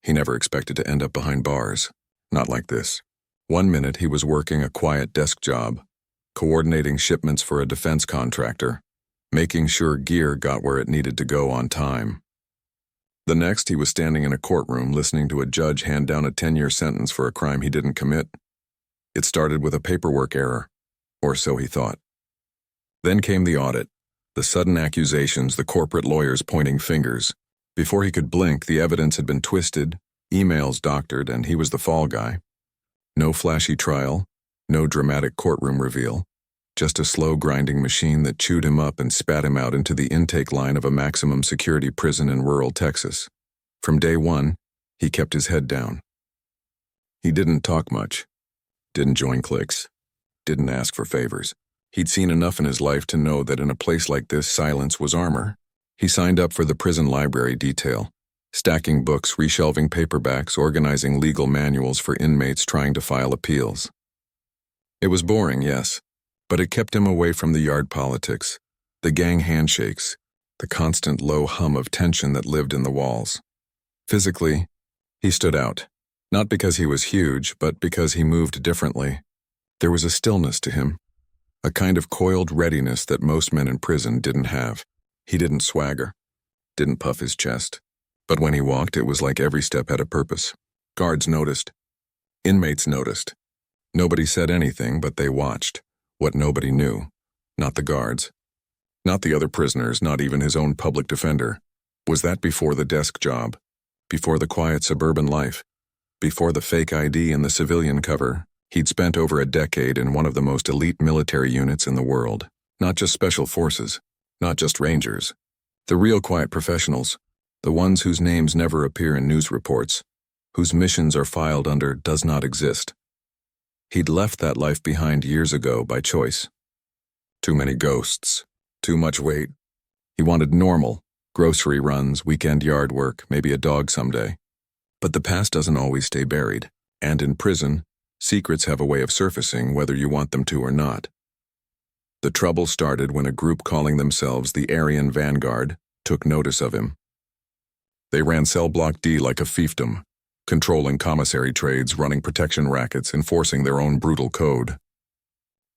He never expected to end up behind bars. Not like this. 1 minute he was working a quiet desk job, coordinating shipments for a defense contractor, making sure gear got where it needed to go on time. The next, he was standing in a courtroom listening to a judge hand down a 10-year sentence for a crime he didn't commit. It started with a paperwork error, or so he thought. Then came the audit, the sudden accusations, the corporate lawyers pointing fingers. Before he could blink, the evidence had been twisted, emails doctored, and he was the fall guy. No flashy trial, no dramatic courtroom reveal, just a slow grinding machine that chewed him up and spat him out into the intake line of a maximum security prison in rural Texas. From day one, he kept his head down. He didn't talk much, didn't join cliques, didn't ask for favors. He'd seen enough in his life to know that in a place like this, silence was armor. He signed up for the prison library detail, stacking books, reshelving paperbacks, organizing legal manuals for inmates trying to file appeals. It was boring, yes, but it kept him away from the yard politics, the gang handshakes, the constant low hum of tension that lived in the walls. Physically, he stood out, not because he was huge, but because he moved differently. There was a stillness to him, a kind of coiled readiness that most men in prison didn't have. He didn't swagger, didn't puff his chest, but when he walked, it was like every step had a purpose. Guards noticed. Inmates noticed. Nobody said anything, but they watched. What nobody knew, not the guards, not the other prisoners, not even his own public defender, was that before the desk job, before the quiet suburban life, before the fake ID and the civilian cover, he'd spent over a decade in one of the most elite military units in the world. Not just special forces, not just rangers, the real quiet professionals, the ones whose names never appear in news reports, whose missions are filed under does not exist. He'd left that life behind years ago by choice. Too many ghosts, too much weight. He wanted normal, grocery runs, weekend yard work, maybe a dog someday. But the past doesn't always stay buried, and in prison, secrets have a way of surfacing whether you want them to or not. The trouble started when a group calling themselves the Aryan Vanguard took notice of him. They ran Cell Block D like a fiefdom, controlling commissary trades, running protection rackets, enforcing their own brutal code.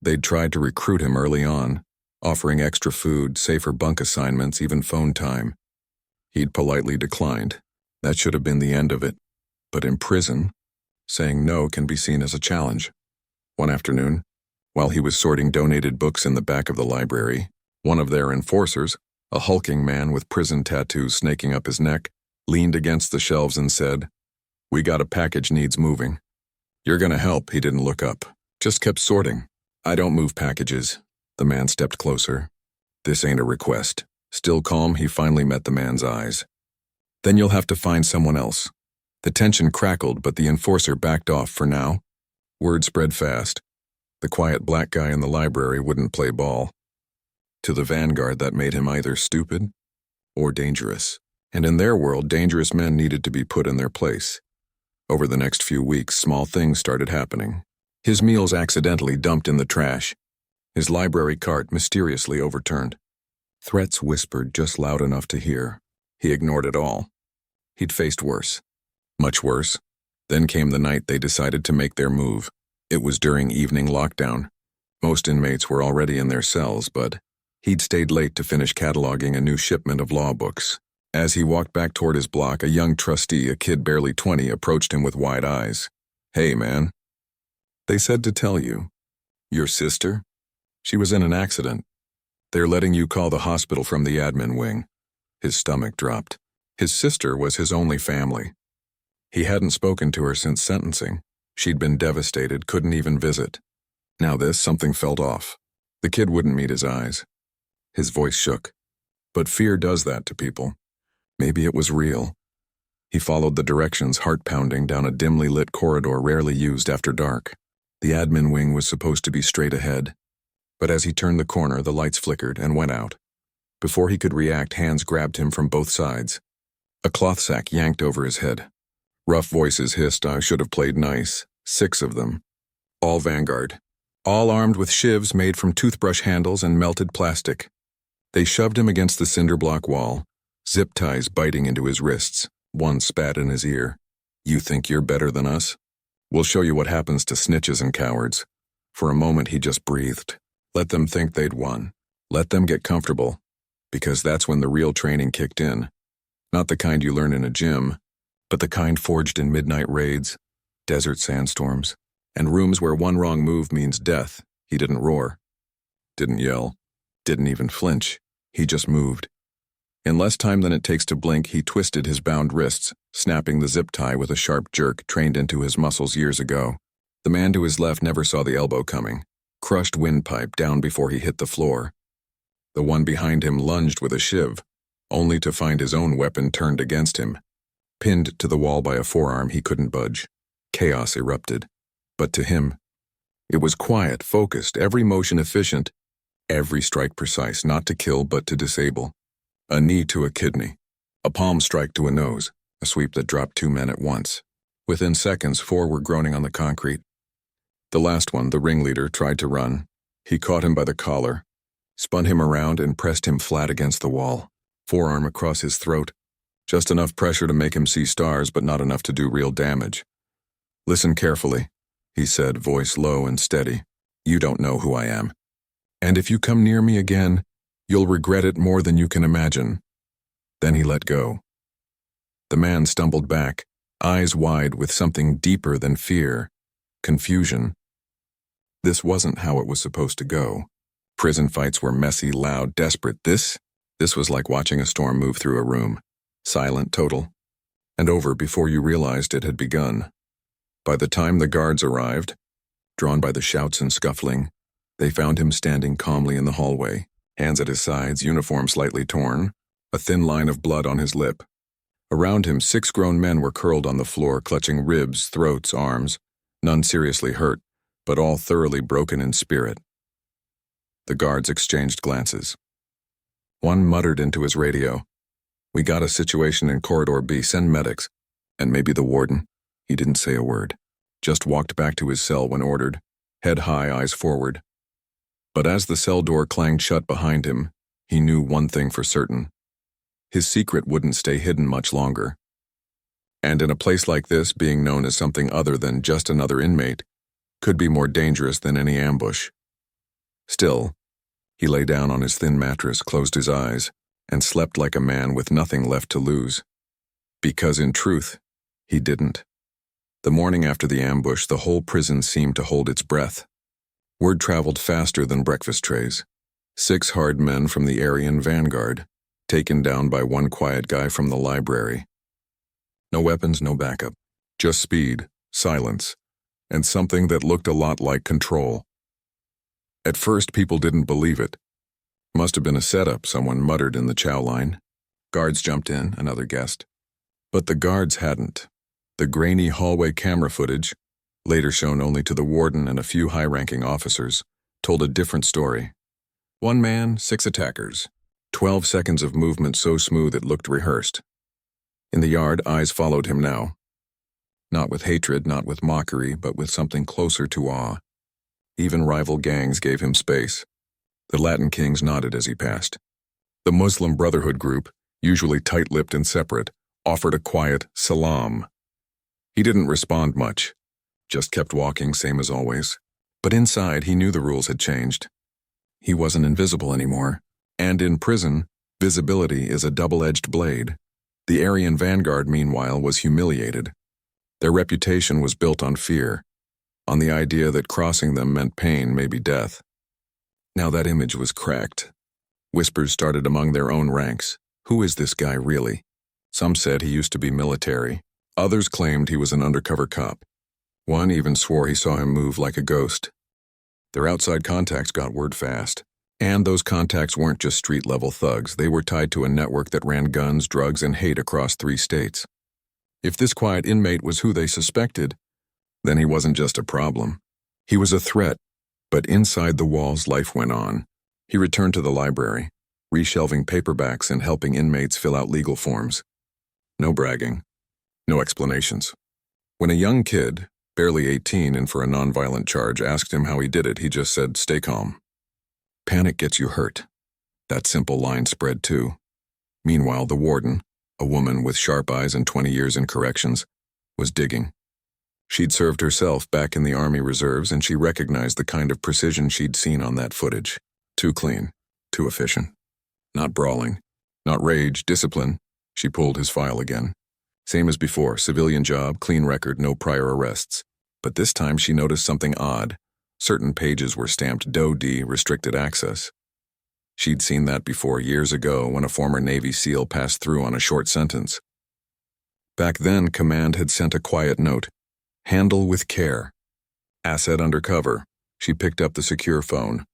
They'd tried to recruit him early on, offering extra food, safer bunk assignments, even phone time. He'd politely declined. That should have been the end of it. But in prison, saying no can be seen as a challenge. One afternoon, while he was sorting donated books in the back of the library, one of their enforcers, a hulking man with prison tattoos snaking up his neck, leaned against the shelves and said, "We got a package needs moving." "You're gonna help," he didn't look up. Just kept sorting. "I don't move packages." The man stepped closer. "This ain't a request." Still calm, he finally met the man's eyes. "Then you'll have to find someone else." The tension crackled, but the enforcer backed off for now. Word spread fast. The quiet black guy in the library wouldn't play ball. To the Vanguard, that made him either stupid or dangerous. And in their world, dangerous men needed to be put in their place. Over the next few weeks, small things started happening. His meals accidentally dumped in the trash. His library cart mysteriously overturned. Threats whispered just loud enough to hear. He ignored it all. He'd faced worse. Much worse. Then came the night they decided to make their move. It was during evening lockdown. Most inmates were already in their cells, but he'd stayed late to finish cataloging a new shipment of law books. As he walked back toward his block, a young trustee, a kid barely 20, approached him with wide eyes. "Hey, man. They said to tell you. Your sister? She was in an accident. They're letting you call the hospital from the admin wing." His stomach dropped. His sister was his only family. He hadn't spoken to her since sentencing. She'd been devastated, couldn't even visit. Now this, something felt off. The kid wouldn't meet his eyes. His voice shook. But fear does that to people. Maybe it was real. He followed the directions, heart pounding, down a dimly lit corridor rarely used after dark. The admin wing was supposed to be straight ahead. But as he turned the corner, the lights flickered and went out. Before he could react, hands grabbed him from both sides. A cloth sack yanked over his head. Rough voices hissed, "I should have played nice." 6 of them. All Vanguard. All armed with shivs made from toothbrush handles and melted plastic. They shoved him against the cinder block wall, zip ties biting into his wrists. One spat in his ear. You think you're better than us? We'll show you what happens to snitches and cowards. For a moment he just breathed. Let them think they'd won. Let them get comfortable. Because that's when the real training kicked in. Not the kind you learn in a gym, but the kind forged in midnight raids, desert sandstorms, and rooms where one wrong move means death. He didn't roar. Didn't yell. Didn't even flinch. He just moved. In less time than it takes to blink, he twisted his bound wrists, snapping the zip tie with a sharp jerk trained into his muscles years ago. The man to his left never saw the elbow coming. Crushed windpipe down before he hit the floor. The one behind him lunged with a shiv, only to find his own weapon turned against him. Pinned to the wall by a forearm he couldn't budge. Chaos erupted. But to him, it was quiet, focused, every motion efficient, every strike precise, not to kill but to disable. A knee to a kidney, a palm strike to a nose, a sweep that dropped 2 men at once. Within seconds, 4 were groaning on the concrete. The last one, the ringleader, tried to run. He caught him by the collar, spun him around and pressed him flat against the wall, forearm across his throat. Just enough pressure to make him see stars, but not enough to do real damage. Listen carefully, he said, voice low and steady. You don't know who I am. And if you come near me again, you'll regret it more than you can imagine. Then he let go. The man stumbled back, eyes wide with something deeper than fear, confusion. This wasn't how it was supposed to go. Prison fights were messy, loud, desperate. This was like watching a storm move through a room. Silent, total, and over before you realized it had begun. By the time the guards arrived, drawn by the shouts and scuffling, they found him standing calmly in the hallway, hands at his sides, uniform slightly torn, a thin line of blood on his lip. Around him, 6 grown men were curled on the floor, clutching ribs, throats, arms, none seriously hurt, but all thoroughly broken in spirit. The guards exchanged glances. One muttered into his radio, "We got a situation in Corridor B, send medics." And maybe the warden. He didn't say a word, just walked back to his cell when ordered, head high, eyes forward. But as the cell door clanged shut behind him, he knew one thing for certain. His secret wouldn't stay hidden much longer. And in a place like this, being known as something other than just another inmate could be more dangerous than any ambush. Still, he lay down on his thin mattress, closed his eyes, and slept like a man with nothing left to lose. Because in truth, he didn't. The morning after the ambush, the whole prison seemed to hold its breath. Word traveled faster than breakfast trays. 6 hard men from the Aryan vanguard, taken down by one quiet guy from the library. No weapons, no backup. Just speed, silence, and something that looked a lot like control. At first, people didn't believe it. Must have been a setup, someone muttered in the chow line. Guards jumped in, another guessed. But the guards hadn't. The grainy hallway camera footage, later shown only to the warden and a few high-ranking officers, told a different story. 1 man, 6 attackers. 12 seconds of movement so smooth it looked rehearsed. In the yard, eyes followed him now. Not with hatred, not with mockery, but with something closer to awe. Even rival gangs gave him space. The Latin kings nodded as he passed. The Muslim Brotherhood group, usually tight-lipped and separate, offered a quiet salam. He didn't respond much, just kept walking, same as always. But inside, he knew the rules had changed. He wasn't invisible anymore. And in prison, visibility is a double-edged blade. The Aryan vanguard, meanwhile, was humiliated. Their reputation was built on fear, on the idea that crossing them meant pain, maybe death. Now that image was cracked. Whispers started among their own ranks. Who is this guy really? Some said he used to be military. Others claimed he was an undercover cop. One even swore he saw him move like a ghost. Their outside contacts got word fast. And those contacts weren't just street-level thugs. They were tied to a network that ran guns, drugs, and hate across 3 states. If this quiet inmate was who they suspected, then he wasn't just a problem. He was a threat. But inside the walls, life went on. He returned to the library, reshelving paperbacks and helping inmates fill out legal forms. No bragging. No explanations. When a young kid, barely 18 and for a nonviolent charge, asked him how he did it, he just said, "Stay calm." Panic gets you hurt. That simple line spread too. Meanwhile, the warden, a woman with sharp eyes and 20 years in corrections, was digging. She'd served herself back in the Army Reserves, and she recognized the kind of precision she'd seen on that footage. Too clean, too efficient. Not brawling, not rage, discipline. She pulled his file again. Same as before, civilian job, clean record, no prior arrests. But this time she noticed something odd. Certain pages were stamped DOE D, restricted access. She'd seen that before years ago when a former Navy SEAL passed through on a short sentence. Back then, Command had sent a quiet note. Handle with care. Asset undercover. She picked up the secure phone.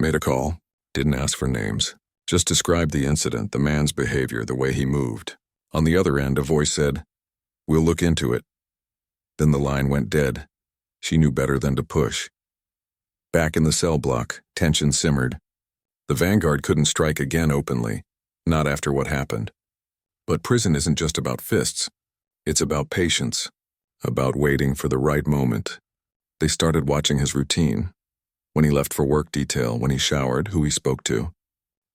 Made a call. Didn't ask for names. Just described the incident, the man's behavior, the way he moved. On the other end, a voice said, "We'll look into it." Then the line went dead. She knew better than to push. Back in the cell block, tension simmered. The Vanguard couldn't strike again openly, not after what happened. But prison isn't just about fists. It's about patience, about waiting for the right moment. They started watching his routine. When he left for work detail, when he showered, who he spoke to.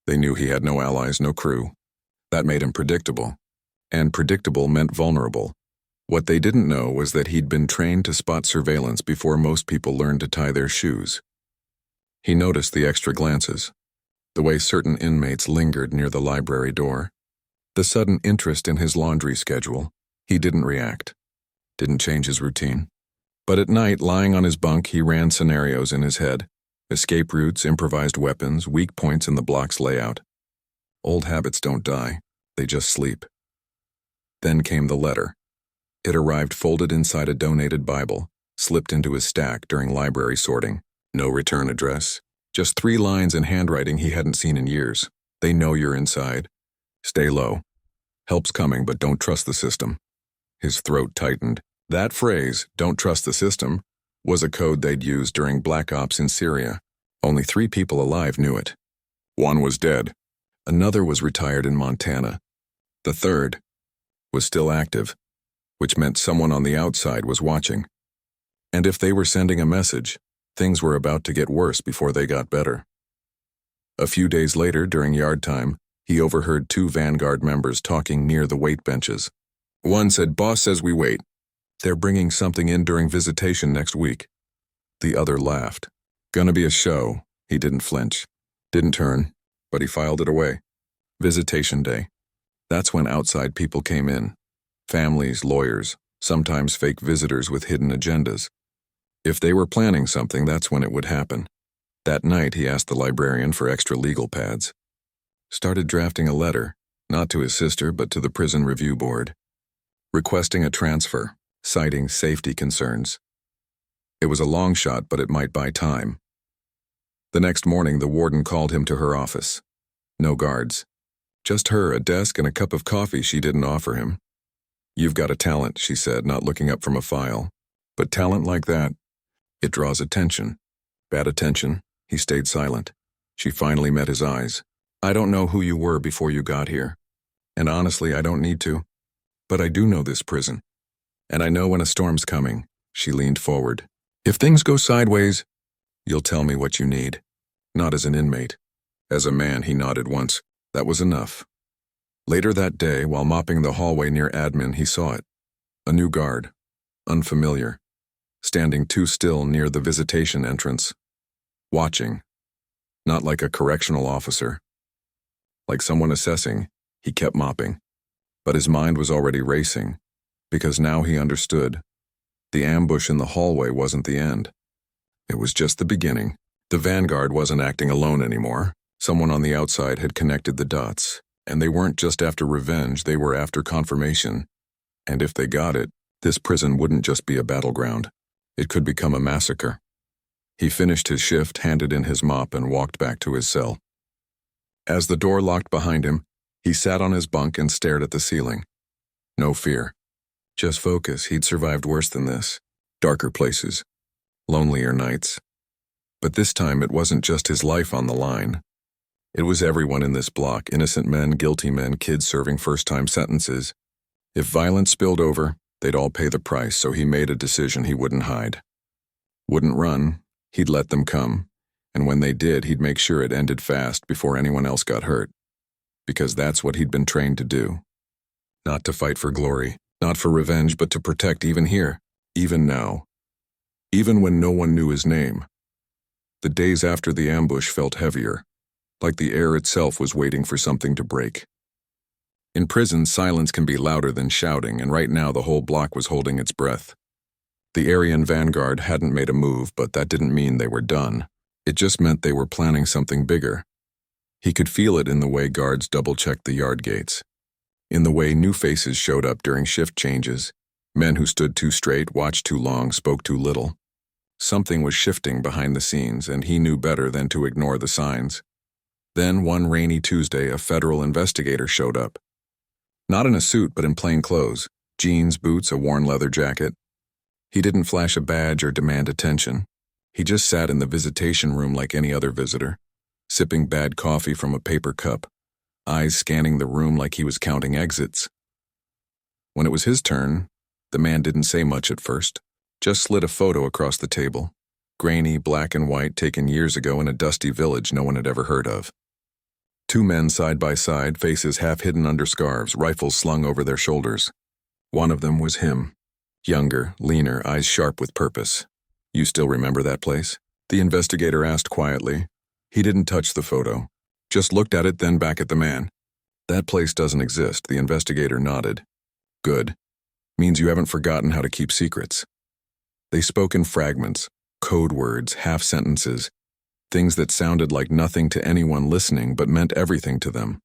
They knew he had no allies, no crew. That made him predictable. And predictable meant vulnerable. What they didn't know was that he'd been trained to spot surveillance before most people learned to tie their shoes. He noticed the extra glances, the way certain inmates lingered near the library door, the sudden interest in his laundry schedule. He didn't react, didn't change his routine. But at night, lying on his bunk, he ran scenarios in his head. Escape routes, improvised weapons, weak points in the block's layout. Old habits don't die, they just sleep. Then came the letter. It arrived folded inside a donated Bible, slipped into his stack during library sorting. No return address. Just 3 lines in handwriting he hadn't seen in years. They know you're inside. Stay low. Help's coming, but don't trust the system. His throat tightened. That phrase, "don't trust the system," was a code they'd used during Black Ops in Syria. Only 3 people alive knew it. 1 was dead. Another was retired in Montana. The third was still active, which meant someone on the outside was watching. And if they were sending a message, things were about to get worse before they got better. A few days later, during yard time, he overheard 2 Vanguard members talking near the weight benches. One said, "Boss says we wait. They're bringing something in during visitation next week." The other laughed. "Gonna be a show." He didn't flinch, didn't turn, but he filed it away. Visitation day. That's when outside people came in. Families, lawyers, sometimes fake visitors with hidden agendas. If they were planning something, that's when it would happen. That night, he asked the librarian for extra legal pads. Started drafting a letter, not to his sister, but to the prison review board. Requesting a transfer, citing safety concerns. It was a long shot, but it might buy time. The next morning, the warden called him to her office. No guards. Just her, a desk, and a cup of coffee she didn't offer him. "You've got a talent," she said, not looking up from a file. "But talent like that, it draws attention." Bad attention. He stayed silent. She finally met his eyes. "I don't know who you were before you got here. And honestly, I don't need to. But I do know this prison. And I know when a storm's coming." She leaned forward. "If things go sideways, you'll tell me what you need." Not as an inmate. As a man, he nodded once. That was enough. Later that day, while mopping the hallway near admin, he saw it. A new guard. Unfamiliar. Standing too still near the visitation entrance. Watching. Not like a correctional officer. Like someone assessing, he kept mopping. But his mind was already racing, because now he understood. The ambush in the hallway wasn't the end. It was just the beginning. The Vanguard wasn't acting alone anymore. Someone on the outside had connected the dots, and they weren't just after revenge, they were after confirmation. And if they got it, this prison wouldn't just be a battleground. It could become a massacre. He finished his shift, handed in his mop, and walked back to his cell. As the door locked behind him, he sat on his bunk and stared at the ceiling. No fear. Just focus. He'd survived worse than this. Darker places. Lonelier nights. But this time it wasn't just his life on the line. It was everyone in this block, innocent men, guilty men, kids serving first-time sentences. If violence spilled over, they'd all pay the price, so he made a decision he wouldn't hide. Wouldn't run. He'd let them come. And when they did, he'd make sure it ended fast before anyone else got hurt. Because that's what he'd been trained to do. Not to fight for glory, Not for revenge, but to protect even here, even now. Even when no one knew his name. The days after the ambush felt heavier, like the air itself was waiting for something to break. In prison, silence can be louder than shouting, and right now the whole block was holding its breath. The Aryan vanguard hadn't made a move, but that didn't mean they were done. It just meant they were planning something bigger. He could feel it in the way guards double-checked the yard gates, in the way new faces showed up during shift changes, men who stood too straight, watched too long, spoke too little. Something was shifting behind the scenes, and he knew better than to ignore the signs. Then, one rainy Tuesday, a federal investigator showed up. Not in a suit, but in plain clothes, jeans, boots, a worn leather jacket. He didn't flash a badge or demand attention. He just sat in the visitation room like any other visitor, sipping bad coffee from a paper cup, eyes scanning the room like he was counting exits. When it was his turn, the man didn't say much at first, just slid a photo across the table, grainy, black and white, taken years ago in a dusty village no one had ever heard of. Two men side by side, faces half hidden under scarves, rifles slung over their shoulders. One of them was him. Younger, leaner, eyes sharp with purpose. "You still remember that place?" the investigator asked quietly. He didn't touch the photo, just looked at it, then back at the man. "That place doesn't exist," the investigator nodded. "Good. Means you haven't forgotten how to keep secrets." They spoke in fragments, code words, half sentences, things that sounded like nothing to anyone listening but meant everything to them.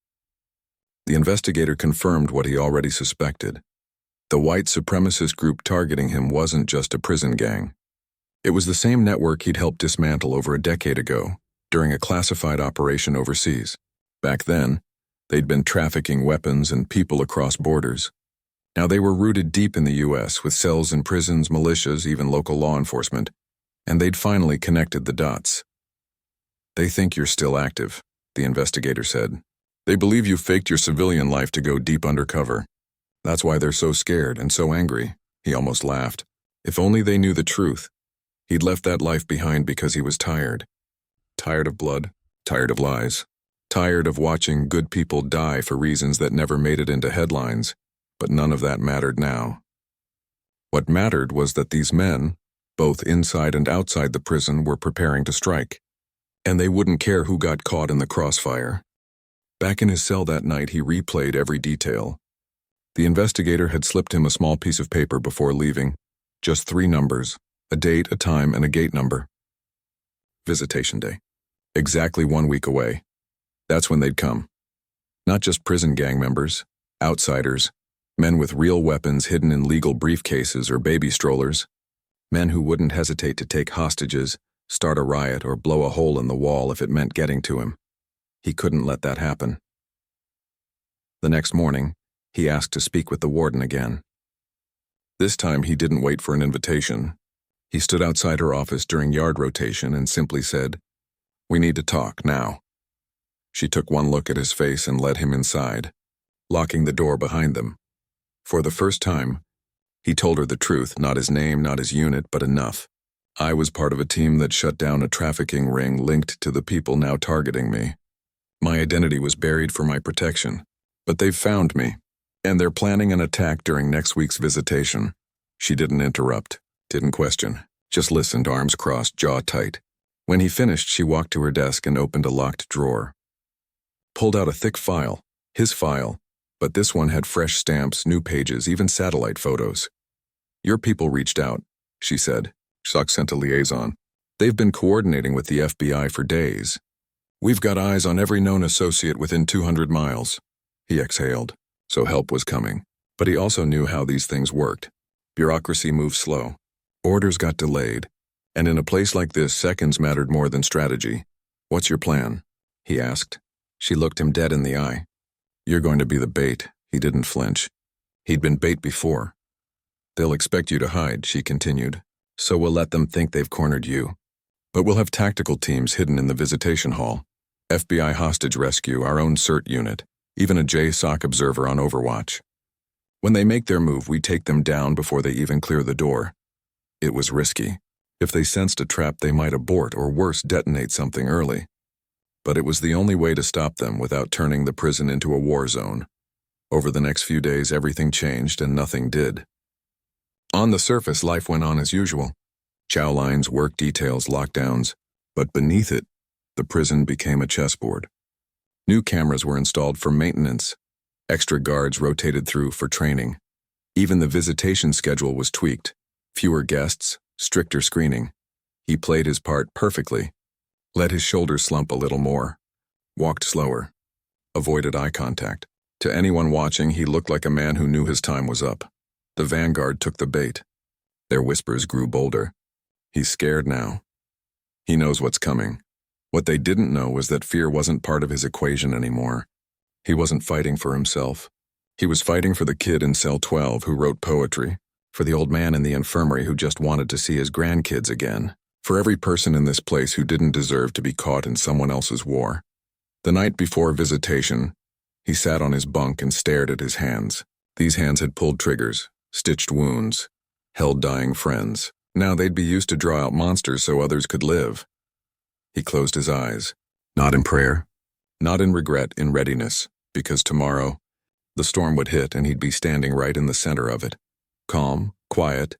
The investigator confirmed what he already suspected. The white supremacist group targeting him wasn't just a prison gang. It was the same network he'd helped dismantle over a decade ago, during a classified operation overseas. Back then, they'd been trafficking weapons and people across borders. Now they were rooted deep in the U.S., with cells in prisons, militias, even local law enforcement, and they'd finally connected the dots. "They think you're still active," the investigator said. "They believe you faked your civilian life to go deep undercover. That's why they're so scared and so angry." He almost laughed. If only they knew the truth. He'd left that life behind because he was tired. Tired of blood, tired of lies, tired of watching good people die for reasons that never made it into headlines, but none of that mattered now. What mattered was that these men, both inside and outside the prison, were preparing to strike. And they wouldn't care who got caught in the crossfire. Back in his cell that night, he replayed every detail. The investigator had slipped him a small piece of paper before leaving, just 3 numbers, a date, a time, and a gate number. Visitation day. Exactly 1 week away. That's when they'd come. Not just prison gang members, outsiders, men with real weapons hidden in legal briefcases or baby strollers, men who wouldn't hesitate to take hostages, start a riot, or blow a hole in the wall if it meant getting to him. He couldn't let that happen. The next morning, he asked to speak with the warden again. This time he didn't wait for an invitation. He stood outside her office during yard rotation and simply said, "We need to talk now." She took one look at his face and led him inside, locking the door behind them. For the first time, he told her the truth, not his name, not his unit, but enough. "I was part of a team that shut down a trafficking ring linked to the people now targeting me. My identity was buried for my protection, but they've found me, and they're planning an attack during next week's visitation." She didn't interrupt, didn't question, just listened, arms crossed, jaw tight. When he finished, she walked to her desk and opened a locked drawer. Pulled out a thick file, his file, but this one had fresh stamps, new pages, even satellite photos. "Your people reached out," she said. Shuck sent a liaison. "They've been coordinating with the FBI for days. We've got eyes on every known associate within 200 miles. He exhaled. So help was coming. But he also knew how these things worked. Bureaucracy moves slow. Orders got delayed. And in a place like this, seconds mattered more than strategy. "What's your plan?" he asked. She looked him dead in the eye. "You're going to be the bait." He didn't flinch. He'd been bait before. "They'll expect you to hide," she continued. "So we'll let them think they've cornered you. But we'll have tactical teams hidden in the visitation hall. FBI hostage rescue, our own CERT unit, even a JSOC observer on Overwatch. When they make their move, we take them down before they even clear the door." It was risky. If they sensed a trap, they might abort or worse, detonate something early. But it was the only way to stop them without turning the prison into a war zone. Over the next few days, everything changed and nothing did. On the surface, life went on as usual. Chow lines, work details, lockdowns. But beneath it, the prison became a chessboard. New cameras were installed for maintenance. Extra guards rotated through for training. Even the visitation schedule was tweaked. Fewer guests, stricter screening. He played his part perfectly. Let his shoulders slump a little more. Walked slower. Avoided eye contact. To anyone watching, he looked like a man who knew his time was up. The vanguard took the bait. Their whispers grew bolder. He's scared now. He knows what's coming. What they didn't know was that fear wasn't part of his equation anymore. He wasn't fighting for himself. He was fighting for the kid in cell 12 who wrote poetry, for the old man in the infirmary who just wanted to see his grandkids again, for every person in this place who didn't deserve to be caught in someone else's war. The night before visitation, he sat on his bunk and stared at his hands. These hands had pulled triggers, stitched wounds, held dying friends. Now they'd be used to draw out monsters so others could live. He closed his eyes, not in prayer, not in regret, in readiness, because tomorrow, the storm would hit and he'd be standing right in the center of it, calm, quiet,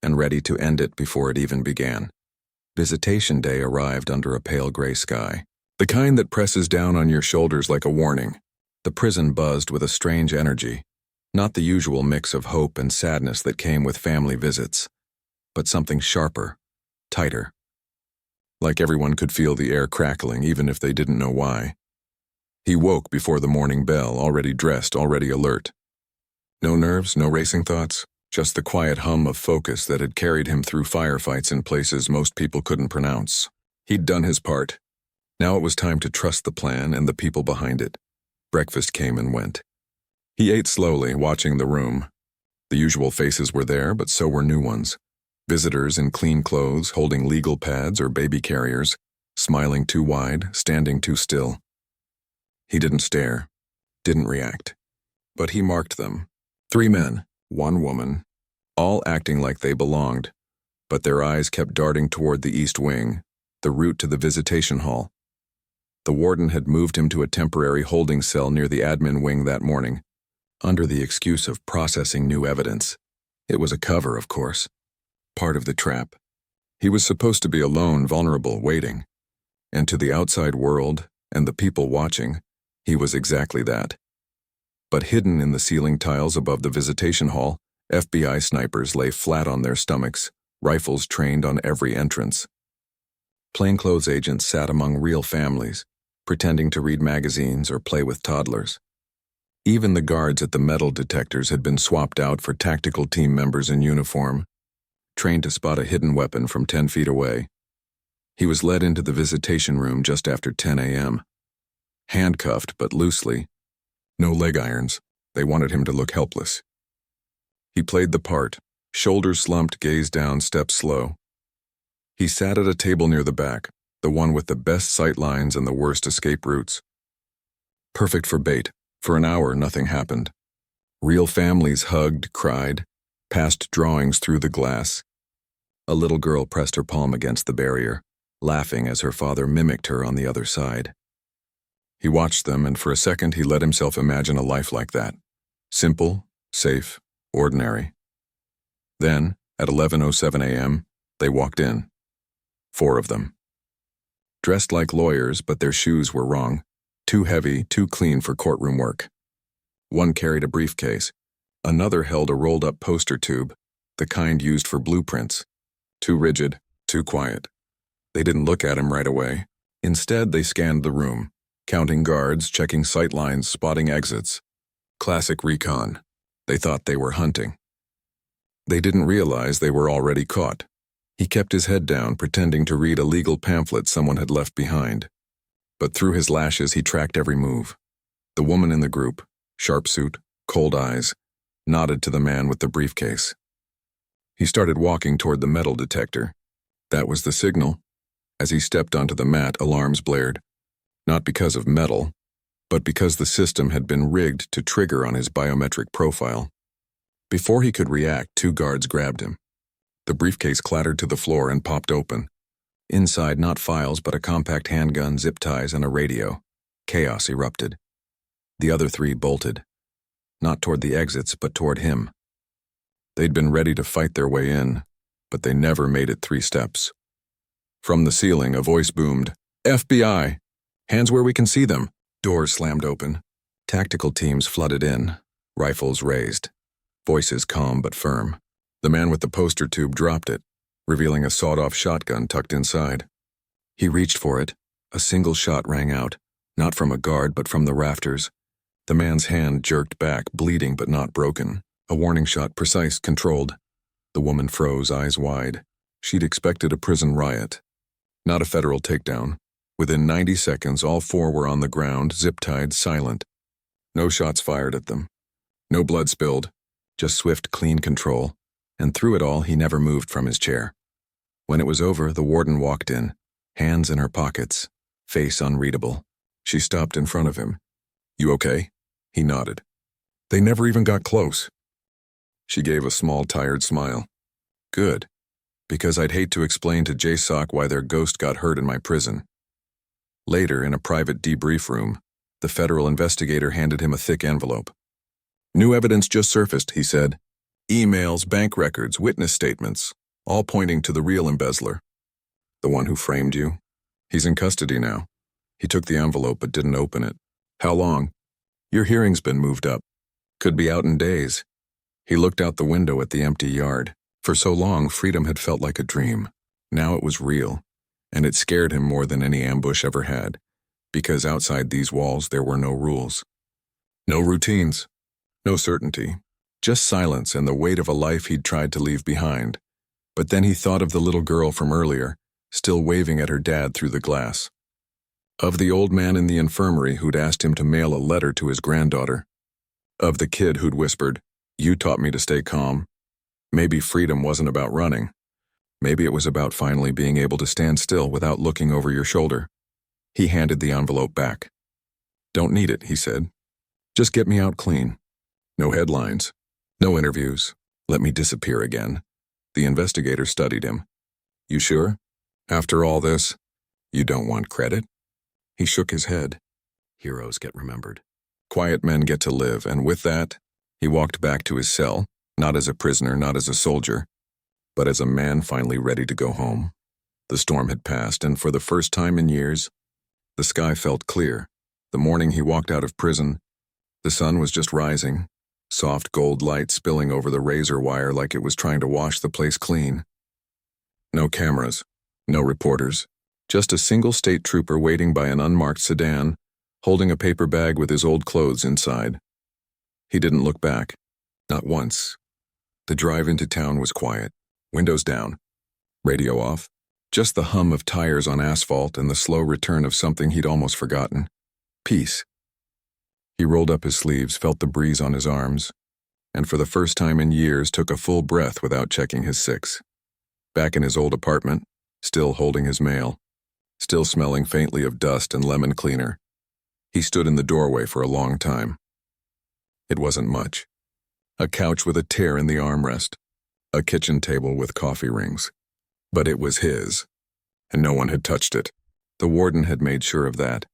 and ready to end it before it even began. Visitation day arrived under a pale gray sky, the kind that presses down on your shoulders like a warning. The prison buzzed with a strange energy, not the usual mix of hope and sadness that came with family visits, but something sharper, tighter. Like everyone could feel the air crackling even if they didn't know why. He woke before the morning bell, already dressed, already alert. No nerves, no racing thoughts, just the quiet hum of focus that had carried him through firefights in places most people couldn't pronounce. He'd done his part. Now it was time to trust the plan and the people behind it. Breakfast came and went. He ate slowly, watching the room. The usual faces were there, but so were new ones. Visitors in clean clothes, holding legal pads or baby carriers, smiling too wide, standing too still. He didn't stare, didn't react. But he marked them. 3 men, 1 woman, all acting like they belonged, but their eyes kept darting toward the east wing, the route to the visitation hall. The warden had moved him to a temporary holding cell near the admin wing that morning, under the excuse of processing new evidence. It was a cover, of course. Part of the trap. He was supposed to be alone, vulnerable, waiting. And to the outside world, and the people watching, he was exactly that. But hidden in the ceiling tiles above the visitation hall, FBI snipers lay flat on their stomachs, rifles trained on every entrance. Plainclothes agents sat among real families, pretending to read magazines or play with toddlers. Even the guards at the metal detectors had been swapped out for tactical team members in uniform, trained to spot a hidden weapon from 10 feet away. He was led into the visitation room just after 10 a.m. Handcuffed, but loosely. No leg irons. They wanted him to look helpless. He played the part, shoulders slumped, gaze down, steps slow. He sat at a table near the back, the one with the best sight lines and the worst escape routes. Perfect for bait. For an hour, nothing happened. Real families hugged, cried, passed drawings through the glass. A little girl pressed her palm against the barrier, laughing as her father mimicked her on the other side. He watched them, and for a second he let himself imagine a life like that. Simple, safe, ordinary. Then, at 11:07 a.m., they walked in. 4 of them. Dressed like lawyers, but their shoes were wrong. Too heavy, too clean for courtroom work. One carried a briefcase. Another held a rolled-up poster tube, the kind used for blueprints. Too rigid, too quiet. They didn't look at him right away. Instead, they scanned the room, counting guards, checking sight lines, spotting exits. Classic recon. They thought they were hunting. They didn't realize they were already caught. He kept his head down, pretending to read a legal pamphlet someone had left behind. But through his lashes, he tracked every move. The woman in the group, sharp suit, cold eyes, nodded to the man with the briefcase. He started walking toward the metal detector. That was the signal. As he stepped onto the mat, alarms blared. Not because of metal, but because the system had been rigged to trigger on his biometric profile. Before he could react, 2 guards grabbed him. The briefcase clattered to the floor and popped open. Inside, not files, but a compact handgun, zip ties, and a radio. Chaos erupted. The other 3 bolted. not toward the exits, but toward him. They'd been ready to fight their way in, but they never made it 3 steps. From the ceiling, a voice boomed, "FBI! Hands where we can see them!" Doors slammed open. Tactical teams flooded in, rifles raised. Voices calm but firm. The man with the poster tube dropped it, revealing a sawed-off shotgun tucked inside. He reached for it. A single shot rang out, not from a guard but from the rafters. The man's hand jerked back, bleeding but not broken. A warning shot, precise, controlled. The woman froze, eyes wide. She'd expected a prison riot, not a federal takedown. Within 90 seconds, all 4 were on the ground, zip-tied, silent. No shots fired at them. No blood spilled. Just swift, clean control. And through it all, he never moved from his chair. When it was over, the warden walked in, hands in her pockets, face unreadable. She stopped in front of him. "You okay?" He nodded. "They never even got close." She gave a small, tired smile. "Good. Because I'd hate to explain to JSOC why their ghost got hurt in my prison." Later, in a private debrief room, the federal investigator handed him a thick envelope. "New evidence just surfaced," he said. "Emails, bank records, witness statements, all pointing to the real embezzler. The one who framed you. He's in custody now." He took the envelope but didn't open it. "How long?" "Your hearing's been moved up. Could be out in days." He looked out the window at the empty yard. For so long, freedom had felt like a dream. Now it was real, and it scared him more than any ambush ever had, because outside these walls there were no rules. No routines. No certainty. Just silence and the weight of a life he'd tried to leave behind. But then he thought of the little girl from earlier, still waving at her dad through the glass. Of the old man in the infirmary who'd asked him to mail a letter to his granddaughter. Of the kid who'd whispered, "You taught me to stay calm." Maybe freedom wasn't about running. Maybe it was about finally being able to stand still without looking over your shoulder. He handed the envelope back. "Don't need it," he said. "Just get me out clean. No headlines. No interviews. Let me disappear again." The investigator studied him. "You sure? After all this, you don't want credit?" He shook his head. Heroes get remembered. Quiet men get to live, and with that, he walked back to his cell, not as a prisoner, not as a soldier, but as a man finally ready to go home. The storm had passed, and for the first time in years, the sky felt clear. The morning he walked out of prison, the sun was just rising, soft gold light spilling over the razor wire like it was trying to wash the place clean. No cameras, no reporters, just a single state trooper waiting by an unmarked sedan, holding a paper bag with his old clothes inside. He didn't look back, not once. The drive into town was quiet, windows down, radio off, just the hum of tires on asphalt and the slow return of something he'd almost forgotten. Peace. He rolled up his sleeves, felt the breeze on his arms, and for the first time in years took a full breath without checking his 6. Back in his old apartment, still holding his mail, still smelling faintly of dust and lemon cleaner. He stood in the doorway for a long time. It wasn't much. A couch with a tear in the armrest, a kitchen table with coffee rings. But it was his, and no one had touched it. The warden had made sure of that.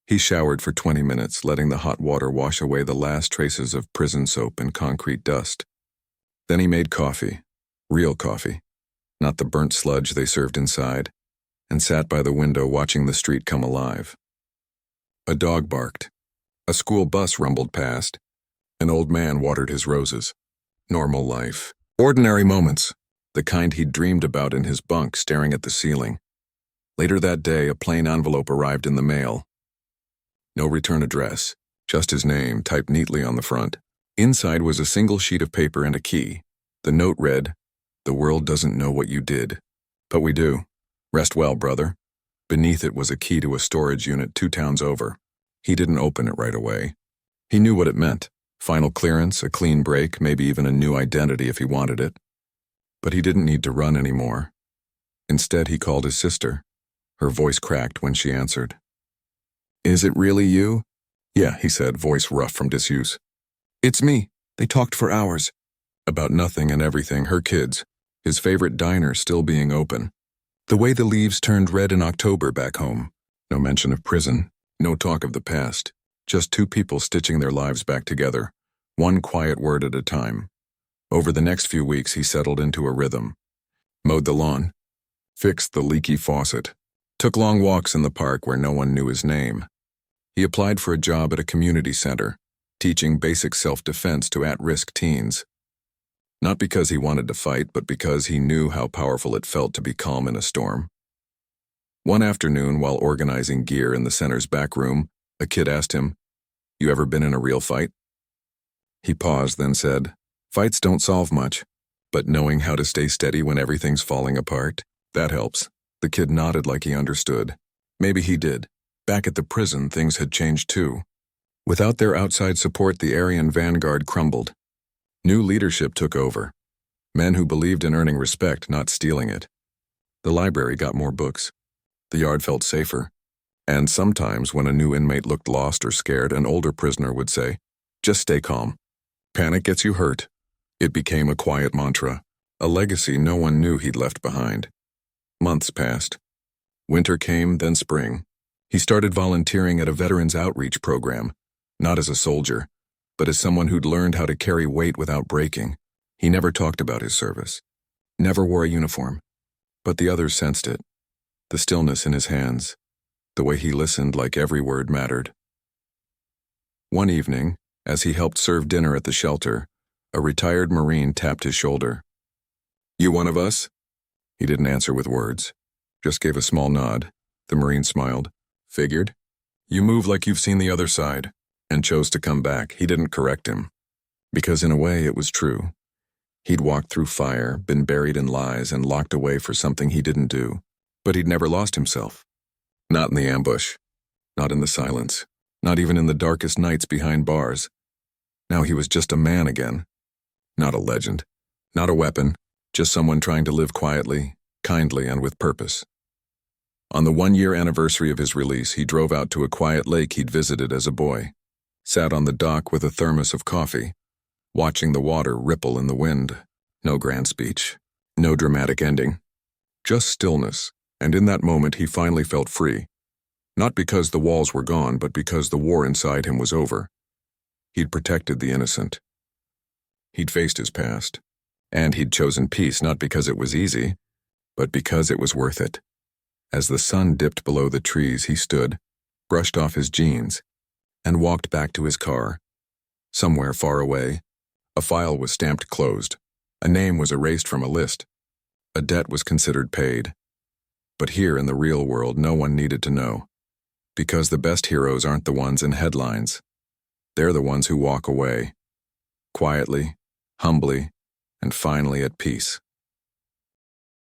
He showered for 20 minutes, letting the hot water wash away the last traces of prison soap and concrete dust. Then he made coffee, real coffee, not the burnt sludge they served inside, and sat by the window watching the street come alive. A dog barked. A school bus rumbled past. An old man watered his roses. Normal life. Ordinary moments. The kind he'd dreamed about in his bunk staring at the ceiling. Later that day, a plain envelope arrived in the mail. No return address, just his name typed neatly on the front. Inside was a single sheet of paper and a key. The note read, "The world doesn't know what you did, but we do. Rest well, brother." Beneath it was a key to a storage unit 2 towns over. He didn't open it right away. He knew what it meant. Final clearance, a clean break, maybe even a new identity if he wanted it. But he didn't need to run anymore. Instead, he called his sister. Her voice cracked when she answered. "Is it really you?" "Yeah," he said, voice rough from disuse. "It's me. They talked for hours." About nothing and everything, her kids, his favorite diner still being open. The way the leaves turned red in October back home. No mention of prison, no talk of the past. Just 2 people stitching their lives back together. one quiet word at a time. Over the next few weeks, he settled into a rhythm. Mowed the lawn, fixed the leaky faucet, took long walks in the park where no one knew his name. He applied for a job at a community center, teaching basic self-defense to at-risk teens. Not because he wanted to fight, but because he knew how powerful it felt to be calm in a storm. One afternoon, while organizing gear in the center's back room, a kid asked him, "You ever been in a real fight?" He paused, then said, "Fights don't solve much, but knowing how to stay steady when everything's falling apart, that helps." The kid nodded like he understood. Maybe he did. Back at the prison, things had changed too. Without their outside support, the Aryan vanguard crumbled. New leadership took over. Men who believed in earning respect, not stealing it. The library got more books. The yard felt safer. And sometimes, when a new inmate looked lost or scared, an older prisoner would say, "Just stay calm. Panic gets you hurt." It became a quiet mantra, a legacy no one knew he'd left behind. Months passed. Winter came, then spring. He started volunteering at a veterans outreach program, not as a soldier, but as someone who'd learned how to carry weight without breaking. He never talked about his service, never wore a uniform, but the others sensed it. The stillness in his hands, the way he listened like every word mattered. One evening, as he helped serve dinner at the shelter, a retired Marine tapped his shoulder. "You one of us?" He didn't answer with words, just gave a small nod. The Marine smiled. "Figured. You move like you've seen the other side," and chose to come back. He didn't correct him, because in a way it was true. He'd walked through fire, been buried in lies, and locked away for something he didn't do. But he'd never lost himself. Not in the ambush, not in the silence, not even in the darkest nights behind bars. Now he was just a man again. Not a legend, not a weapon, just someone trying to live quietly, kindly, and with purpose. On the 1-year anniversary of his release, he drove out to a quiet lake he'd visited as a boy, sat on the dock with a thermos of coffee, watching the water ripple in the wind. No grand speech, no dramatic ending, just stillness. And in that moment, he finally felt free. Not because the walls were gone, but because the war inside him was over. He'd protected the innocent. He'd faced his past. And he'd chosen peace not because it was easy, but because it was worth it. As the sun dipped below the trees, he stood, brushed off his jeans, and walked back to his car. Somewhere far away, a file was stamped closed. A name was erased from a list. A debt was considered paid. But here in the real world, no one needed to know. Because the best heroes aren't the ones in headlines. They're the ones who walk away. Quietly, humbly, and finally at peace.